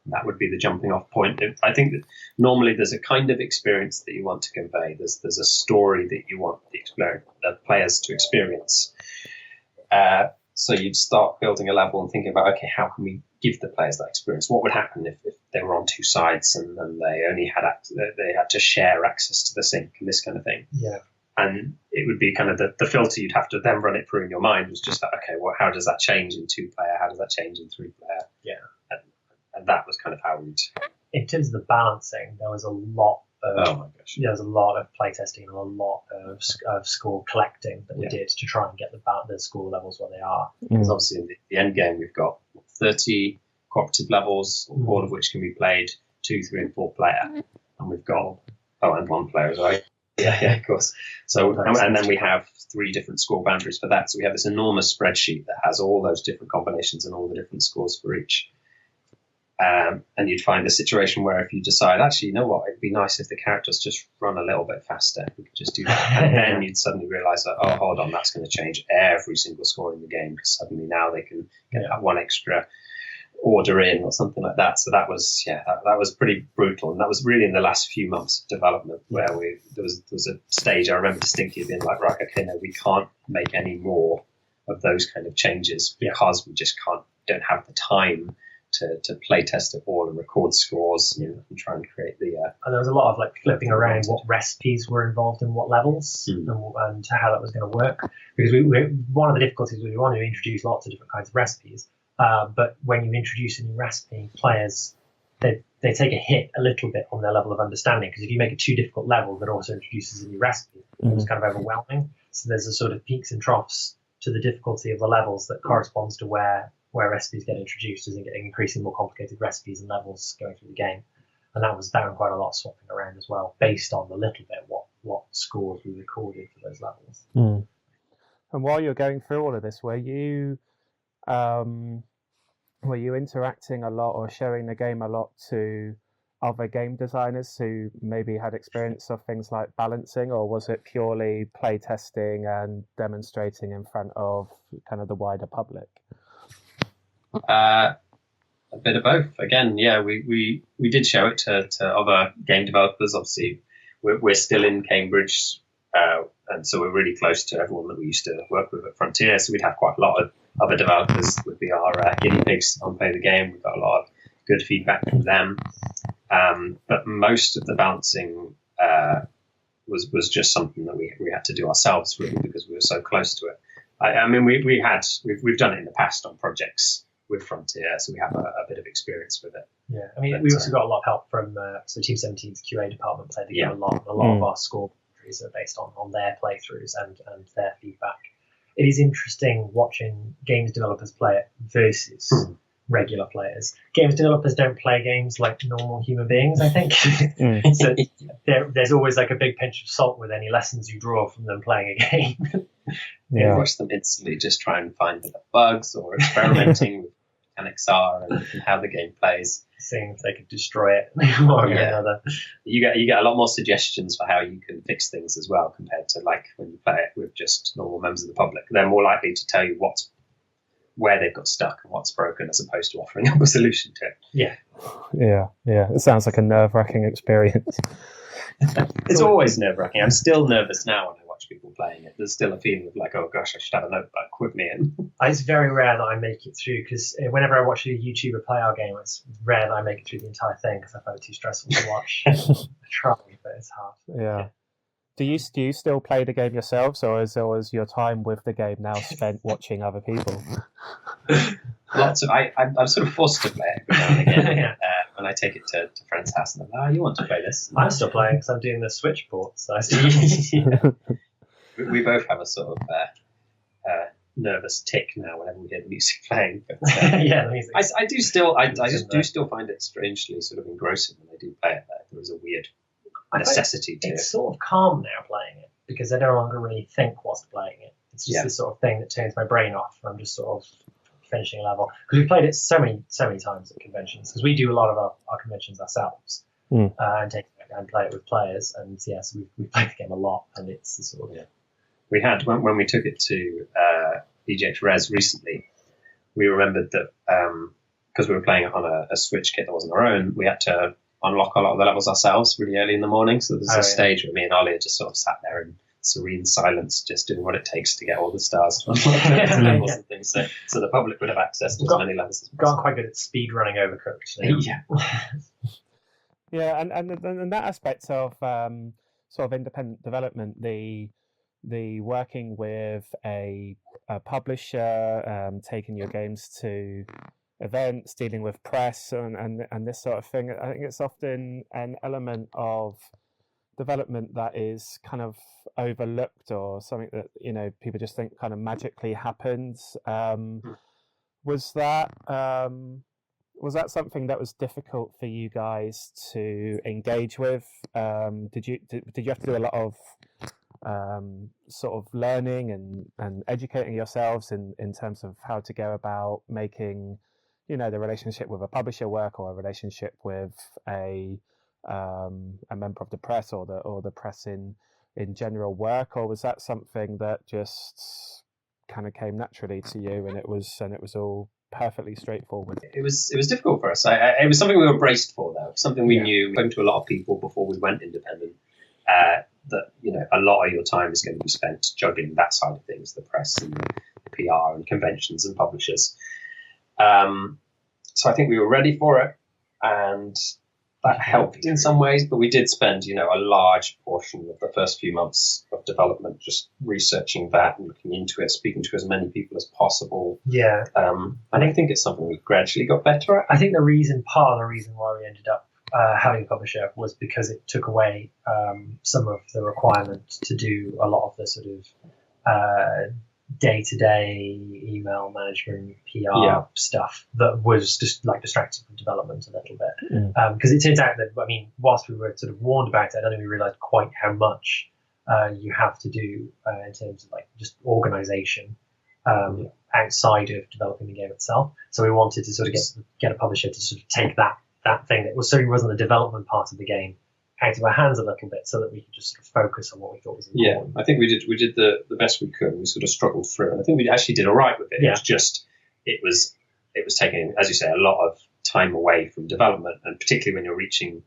that would be the jumping off point. I think that normally there's a kind of experience that you want to convey. There's a story that you want the players to experience. So you'd start building a level and thinking about, okay, how can we give the players that experience? What would happen if they were on two sides and they only had they had to share access to the sink and this kind of thing? Yeah. And it would be kind of the filter you'd have to then run it through in your mind was just like, okay, well, how does that change in 2-player? How does that change in 3-player? Yeah. And that was kind of how we'd... In terms of the balancing, there was a lot of... Oh my gosh. There was a lot of playtesting and a lot of score collecting that we did to try and get the score levels where they are. Because obviously in the end game, we've got 30 cooperative levels, all of which can be played 2, 3, and 4 player. And we've got... Oh, and 1 player as well. Yeah, of course. So, and then we have 3 different score boundaries for that. So we have this enormous spreadsheet that has all those different combinations and all the different scores for each. And you'd find a situation where if you decide, actually, you know what, it'd be nice if the characters just run a little bit faster. We could just do that. And then you'd suddenly realize that, oh, hold on, that's going to change every single score in the game because suddenly now they can get that one extra order in or something like that. So that was, that was pretty brutal. And that was really in the last few months of development where there was a stage I remember distinctly being like, right, okay, no, we can't make any more of those kind of changes because we just don't have the time to play test it all and record scores and try and create the... And there was a lot of like flipping around what recipes were involved in what levels and how that was going to work. Because one of the difficulties was we wanted to introduce lots of different kinds of recipes. But when you introduce a new recipe, players, they take a hit a little bit on their level of understanding. Because if you make a too difficult level that also introduces a new recipe, it's kind of overwhelming. So there's a sort of peaks and troughs to the difficulty of the levels that corresponds to where recipes get introduced, as in getting increasingly more complicated recipes and levels going through the game. And that was down quite a lot, swapping around as well, based on the little bit what scores we recorded for those levels. And while you're going through all of this, were you interacting a lot or showing the game a lot to other game designers who maybe had experience of things like balancing, or was it purely play testing and demonstrating in front of kind of the wider public? A bit of both. Again, we did show it to other game developers. Obviously, we're still in Cambridge, and so we're really close to everyone that we used to work with at Frontier. So we'd have quite a lot of other developers would be our guinea pigs on Play the Game. We got a lot of good feedback from them. But most of the balancing was just something that we had to do ourselves, really, because we were so close to it. I mean, we've done it in the past on projects with Frontier, so we have a bit of experience with it. Yeah, I mean, we also got a lot of help from Team 17's QA department played the game a lot. A lot of our score entries are based on their playthroughs and their feedback. It is interesting watching games developers play it versus regular players. Games developers don't play games like normal human beings, I think. So there's always like a big pinch of salt with any lessons you draw from them playing a game. You watch them instantly just try and find the bugs or experimenting with mechanics are and how the game plays, seeing if they could destroy it one way or another. You get a lot more suggestions for how you can fix things as well, compared to like when you play it with just normal members of the public. They're more likely to tell you where they've got stuck and what's broken, as opposed to offering up a solution to it. Yeah. It sounds like a nerve-wracking experience. It's always nerve-wracking. I'm still nervous now when I watch people playing it. There's still a feeling of like, oh gosh, I should have a notebook with me. It's very rare that I make it through, because whenever I watch a YouTuber play our game, it's rare that I make it through the entire thing because I find it too stressful to watch. I try, but it's hard. Yeah. Do you still play the game yourselves, or is your time with the game now spent watching other people? Lots of I'm sort of forced to play it every now and again. When I take it to friends' house and they're like, you want to play this? I'm still playing because I'm doing the Switch port. So we both have a sort of nervous tick now whenever we hear the music playing. But, the music. I do still find it strangely sort of engrossing when I do play it. There is a weird necessity to it. It's sort of calm now playing it, because I no longer really think whilst playing it. It's just this sort of thing that turns my brain off, and I'm just sort of finishing a level. Because we've played it so many times at conventions, because we do a lot of our conventions ourselves and play it with players. And so we've played the game a lot, and it's the sort of we had when we took it to EGX Res recently, we remembered that because we were playing it on a Switch kit that wasn't our own, we had to unlock a lot of the levels ourselves really early in the morning. So there's a stage where me and Oli just sort of sat there and serene silence, just doing what it takes to get all the stars from levels and things, so the public would have access to as many levels as possible. Gotten quite good at speed running Overcooked. Yeah, and that aspect of sort of independent development, the working with a publisher, taking your games to events, dealing with press, and this sort of thing. I think it's often an element of development that is kind of overlooked, or something that people just think kind of magically happens. Was that something that was difficult for you guys to engage with? Did you have to do a lot of sort of learning and educating yourselves in terms of how to go about making the relationship with a publisher work, or a relationship with a member of the press, or the press in general work? Or was that something that just kind of came naturally to you, and it was all perfectly straightforward? It was difficult for us. It was something we were braced for, though. Something we knew. We spoke to a lot of people before we went independent. That a lot of your time is going to be spent juggling that side of things, the press and the PR and conventions and publishers. So I think we were ready for it, and that helped in some ways. But we did spend a large portion of the first few months of development just researching that and looking into it, speaking to as many people as possible. Yeah. And I think it's something we gradually got better at. I think part of the reason why we ended up having a publisher was because it took away some of the requirement to do a lot of the sort of day-to-day email management, PR stuff that was just like distracting from development a little bit. Because it turns out that, whilst we were sort of warned about it, I don't think we realised quite how much you have to do in terms of like just organisation outside of developing the game itself. So we wanted to sort of get a publisher to sort of take that thing that was certainly wasn't the development part of the game out of our hands a little bit, so that we could just sort of focus on what we thought was important. Yeah, I think we did the best we could. We sort of struggled through, and I think we actually did all right with it. Yeah. It was taking, as you say, a lot of time away from development, and particularly when you're reaching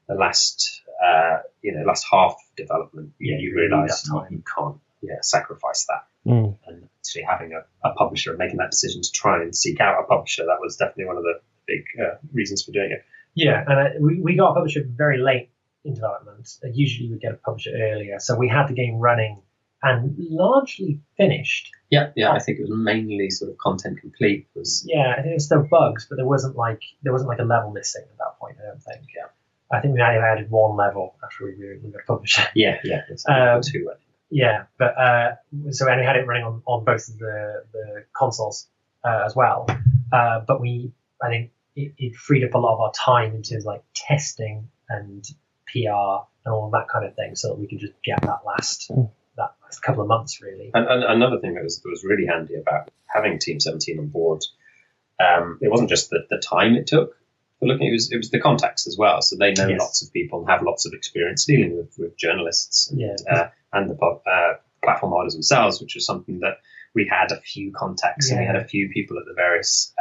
the last half of development, you realise you can't sacrifice that. And actually having a publisher and making that decision to try and seek out a publisher, that was definitely one of the big reasons for doing it. Yeah, and we got a publisher very late in development. Usually we get a publisher earlier, so we had the game running and largely finished. Yeah, I think it was mainly sort of content complete. I think there were still bugs, but there wasn't like a level missing at that point, I don't think. Yeah, I think we only added one level after we got a publisher. Yeah, two. Yeah, but so we only had it running on both of the consoles as well. But I think it freed up a lot of our time in terms of like testing and PR and all of that kind of thing, so that we could just get that last couple of months, really. And another thing that was really handy about having Team 17 on board, it wasn't just the time it took for looking; it was the contacts as well. So they know lots of people and have lots of experience dealing with journalists and the platform holders themselves, which was something that we had a few contacts and we had a few people at the various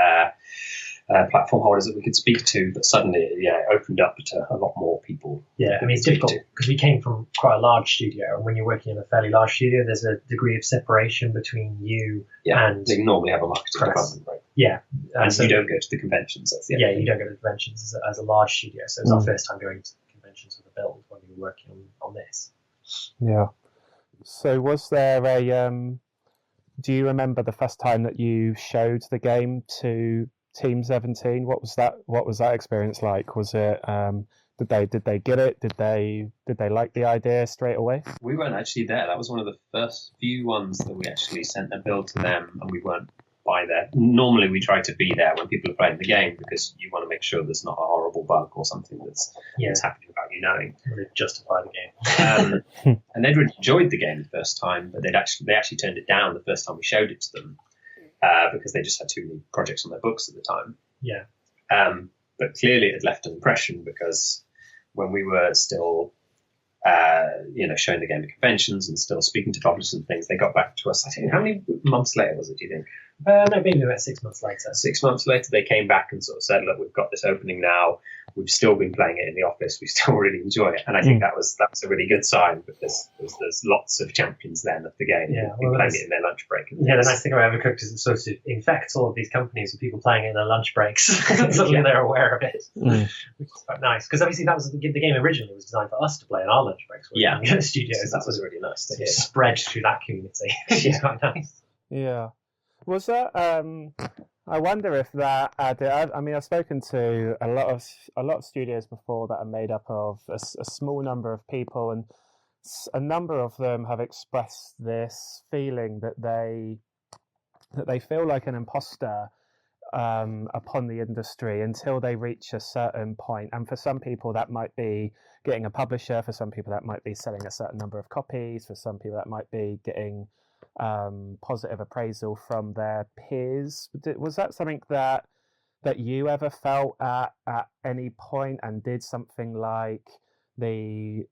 platform holders that we could speak to, but suddenly it opened up to a lot more people. Yeah, it's difficult because we came from quite a large studio, and when you're working in a fairly large studio, there's a degree of separation between you and they normally have a marketing department, right? Yeah, and so you don't go to the conventions. That's the you don't go to the conventions as a large studio, so it's our first time going to conventions with a build when we were working on this. Yeah. So was there do you remember the first time that you showed the game to Team 17? What was that experience like? Was it did they get it? Did they like the idea straight away? We weren't actually there. That was one of the first few ones that we actually sent a build to them, and we weren't by there. Normally we try to be there when people are playing the game, because you want to make sure there's not a horrible bug or something that's happening without you knowing. Really justify the game. And they'd really enjoyed the game the first time, but they actually turned it down the first time we showed it to them. Because they just had too many projects on their books at the time. Yeah. But clearly it left an impression, because when we were still, showing the game at conventions and still speaking to publishers and things, they got back to us. I think, how many months later was it, do you think? No, maybe about 6 months later. 6 months later, they came back and sort of said, look, we've got this opening now. we've still been playing it in the office. We still really enjoy it, and I think that's a really good sign because there's lots of champions then of the game. Yeah, who've been playing it in their lunch break. Yeah, the nice thing about Overcooked is it sort of infects all of these companies with people playing it in their lunch breaks. Suddenly they're aware of it, which is quite nice. Because obviously that was the game originally was designed for us to play in our lunch breaks. Yeah, in the studios. So that was really nice to hear. Spread through that community, which is quite nice. Yeah. Was that? I wonder if that added. I mean, I've spoken to a lot of studios before that are made up of a small number of people, and a number of them have expressed this feeling that they feel like an imposter upon the industry until they reach a certain point. And for some people, that might be getting a publisher. For some people, that might be selling a certain number of copies. For some people, that might be getting positive appraisal from their peers. Was that something that you ever felt at any point, and did something like the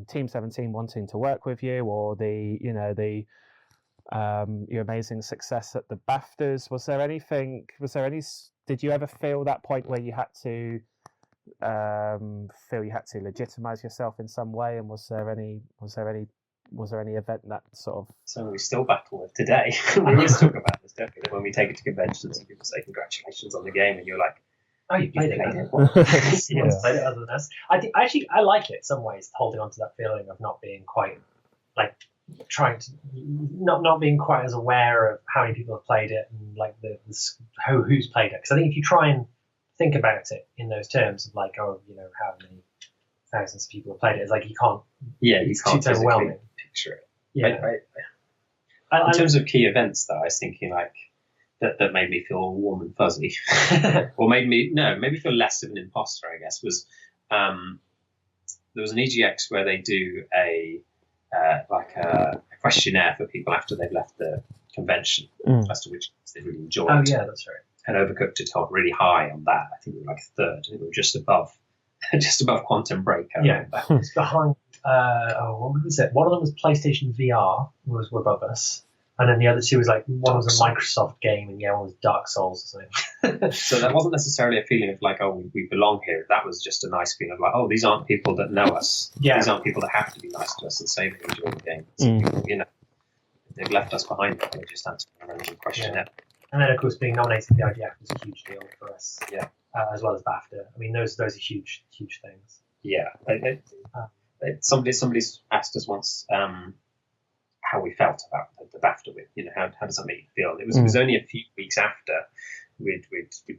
Team 17 wanting to work with you, or your amazing success at the BAFTAs? Did you ever feel that point where you had to feel you had to legitimize yourself in some way, and was there any event that sort of... Something we still battle with today. We always talk about this, don't we? When we take it to conventions and people say congratulations on the game, and you're like, oh, you played it. Someone's played it other than us. I like it in some ways, holding on to that feeling of not being quite, like, trying to... Not being quite as aware of how many people have played it and, like, who's played it. Because I think if you try and think about it in those terms of, like, how many thousands of people have played it, it's like you can't... Yeah, you can't too overwhelming. Picture it. Yeah. In terms of key events, though, I was thinking like that made me feel warm and fuzzy, or made me feel less of an imposter. I guess was there was an EGX where they do a questionnaire for people after they've left the convention as to which they really enjoyed. Oh yeah, that's right. And Overcooked had held really high on that. I think we were like third. I think we were just above Quantum Break. It's behind. What was it? One of them was PlayStation VR, were above us, and then the other two was like one was a Microsoft game, and the other one was Dark Souls or something. So that wasn't necessarily a feeling of like, oh, we belong here. That was just a nice feeling of like, oh, these aren't people that know us. Yeah. These aren't people that have to be nice to us and say they enjoy the game. Some people, they've left us behind. They just answer a random question. Yeah. And then, of course, being nominated for the IDF was a huge deal for us. Yeah. As well as BAFTA. I mean, those are huge things. Yeah. Somebody's asked us once how we felt about the BAFTA win. How does that make you feel? And it was only a few weeks after we'd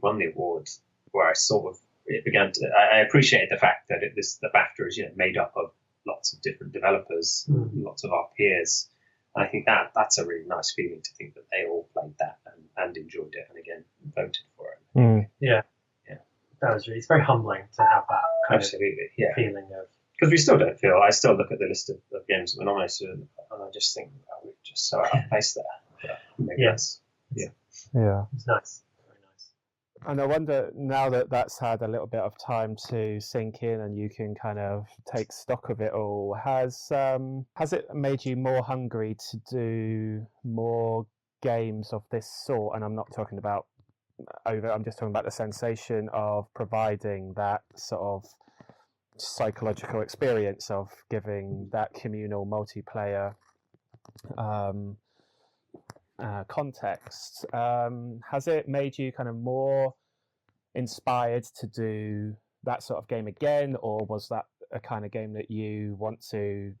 won the award where I sort of I appreciated the fact that the BAFTA is made up of lots of different developers, lots of our peers. And I think that's a really nice feeling to think that they all played that and enjoyed it, and again voted for it. Yeah. It's very humbling to have that kind of feeling of... Because we still don't feel... I still look at the list of games that were nominated and I just think, we're just so out of place there. Yes. Yeah. It's nice. Very nice. And I wonder, now that that's had a little bit of time to sink in and you can kind of take stock of it all, has it made you more hungry to do more games of this sort? And I'm not talking about I'm just talking about the sensation of providing that sort of psychological experience of giving that communal multiplayer context. Has it made you kind of more inspired to do that sort of game again, or was that a kind of game that you want to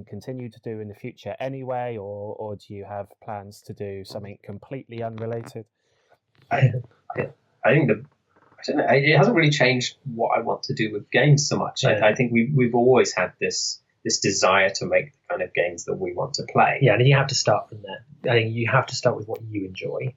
continue to do in the future anyway, or do you have plans to do something completely unrelated? I think it hasn't really changed what I want to do with games so much. I think we've always had this desire to make the kind of games that we want to play. Yeah, and you have to start from there. I think you have to start with what you enjoy,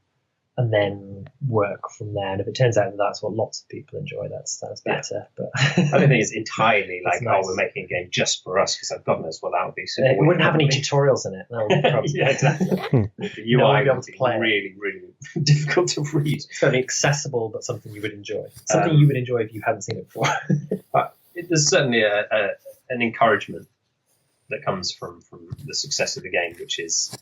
and then work from there. And if it turns out that that's what lots of people enjoy, that's better. But I don't think it's entirely like, nice. We're making a game just for us, because God knows what that would be. It wouldn't have any tutorials in it. That would be probably exactly. The UI would be really, really difficult to read. It's going to be accessible, but something you would enjoy. Something you would enjoy if you hadn't seen it before. But there's certainly an encouragement that comes from the success of the game, which is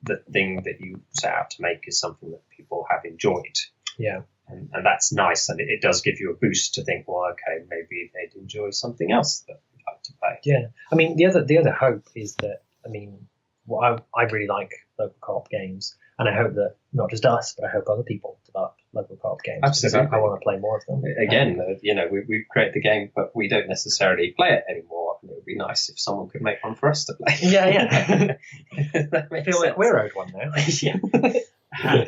the thing that you set out to make is something that people have enjoyed. Yeah. And that's nice, and it does give you a boost to think, well, okay, maybe they'd enjoy something else that we'd like to play. Yeah, I mean, the other hope is that, I mean, I really like local co-op games, and I hope that not just us, but I hope other people develop local co-op games. Absolutely. I want to play more of them. Again, we create the game, but we don't necessarily play it anymore. It would be nice if someone could make one for us to play. Yeah. I feel like we're owed one now. Yeah.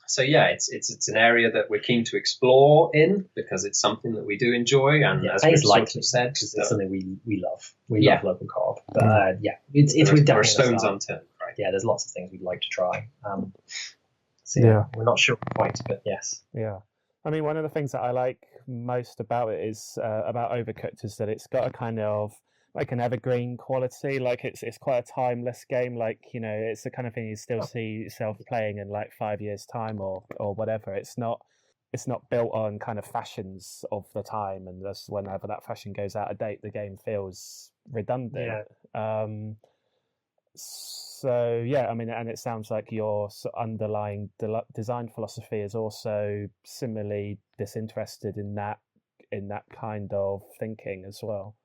So yeah, it's an area that we're keen to explore in because it's something that we do enjoy, and as we've sort of said, it's something we love. We Yeah. love local co-op, but it's we're definitely stones unturned. Right? Yeah, there's lots of things we'd like to try. So we're not sure quite, but yes. Yeah. I mean, one of the things that I like most about it is about Overcooked is that it's got a kind of like an evergreen quality. Like it's quite a timeless game. Like, you know, it's the kind of thing you still see yourself playing in like 5 years time or whatever. It's not built on kind of fashions of the time, and just whenever that fashion goes out of date, the game feels redundant. Yeah. So yeah, I mean, and it sounds like your sort of underlying design philosophy is also similarly disinterested in that kind of thinking as well.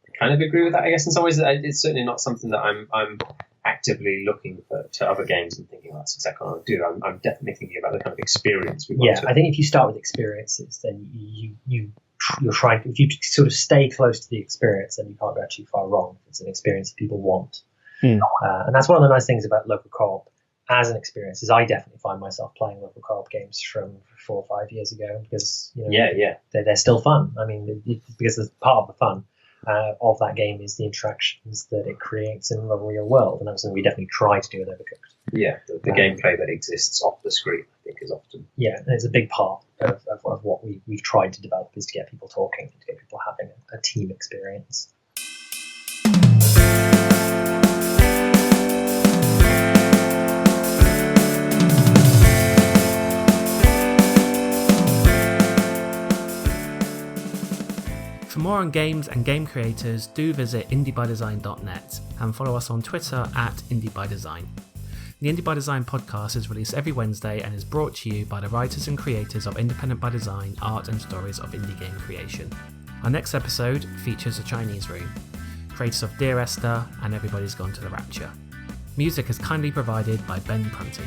I kind of agree with that, I guess. In some ways, it's certainly not something that I'm actively looking to other games and thinking, that's exactly what I would do. I'm definitely thinking about the kind of experience we want to. I think if you start with experiences, then you're trying. If you sort of stay close to the experience, then you can't go too far wrong. It's an experience that people want. And that's one of the nice things about local co-op as an experience is I definitely find myself playing local co-op games from 4 or 5 years ago because they're still fun. I mean, because it's part of the fun of that game is the interactions that it creates in the real world, and that's something we definitely try to do with Overcooked. Yeah, the gameplay that exists off the screen, I think, is often. Yeah, and it's a big part of what we've tried to develop is to get people talking, to get people having a team experience. For more on games and game creators, do visit indiebydesign.net and follow us on Twitter at indiebydesign. The Indie by Design podcast is released every Wednesday and is brought to you by the writers and creators of Independent by Design, art and stories of indie game creation. Our next episode features a Chinese room, creators of Dear Esther and Everybody's Gone to the Rapture. Music is kindly provided by Ben Prunty.